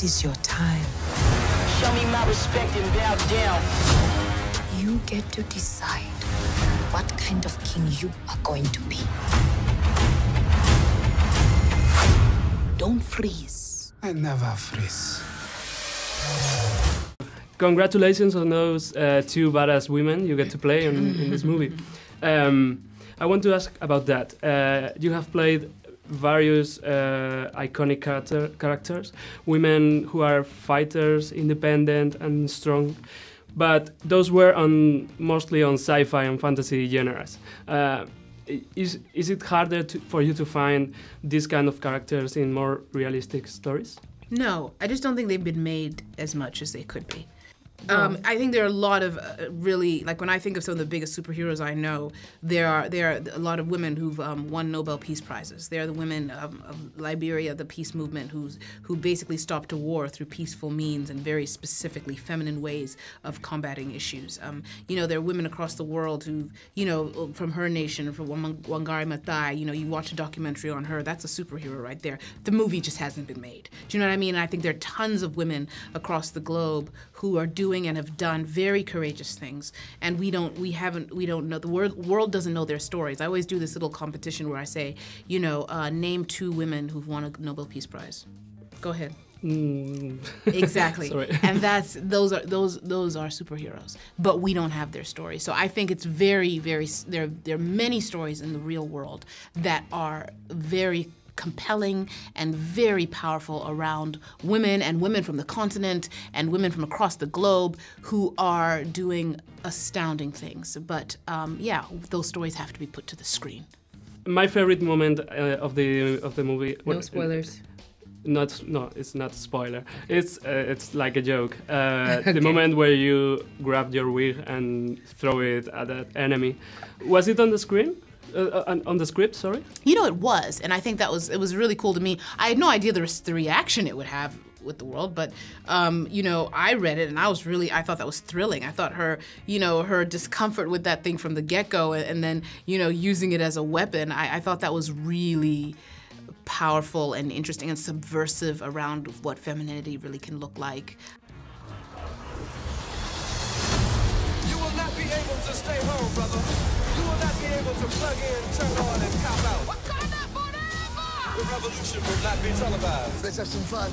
It is your time. Show me my respect and bow down. You get to decide what kind of king you are going to be. Don't freeze. I never freeze. Congratulations on those two badass women you get to play in this movie. I want to ask about that. You have played various iconic characters, women who are fighters, independent and strong, but those were mostly on sci-fi and fantasy genres. Is it harder for you to find these kind of characters in more realistic stories? No, I just don't think they've been made as much as they could be. I think there are a lot of really, like when I think of some of the biggest superheroes I know, there are a lot of women who've won Nobel Peace Prizes. They're the women of Liberia, the peace movement, who basically stopped a war through peaceful means and very specifically feminine ways of combating issues. You know, there are women across the world who, you know, from her nation, from Wangari Maathai, you know, you watch a documentary on her, that's a superhero right there. The movie just hasn't been made. Do you know what I mean? And I think there are tons of women across the globe who are doing and have done very courageous things, and we don't know, the world doesn't know their stories. I always do this little competition where I say, you know, name 2 women who've won a Nobel Peace Prize. Go ahead. Exactly. And those are superheroes, but we don't have their stories. So I think it's very, very, there are many stories in the real world that are very compelling and very powerful around women, and women from the continent and women from across the globe who are doing astounding things. But yeah, those stories have to be put to the screen. My favorite moment of the movie. No spoilers. No, it's not a spoiler. It's like a joke. Okay. The moment where you grab your wig and throw it at an enemy. Was it on the screen? On the script, sorry? You know, it was, and I think it was really cool to me. I had no idea the reaction it would have with the world, but you know, I read it and I thought that was thrilling. I thought her, you know, her discomfort with that thing from the get-go, and then, you know, using it as a weapon, I thought that was really powerful and interesting and subversive around what femininity really can look like. You will not be able to stay home, brother. You will not be able to plug in, turn on, and cop out. Wakanda forever! The revolution will not be televised. Let's have some fun.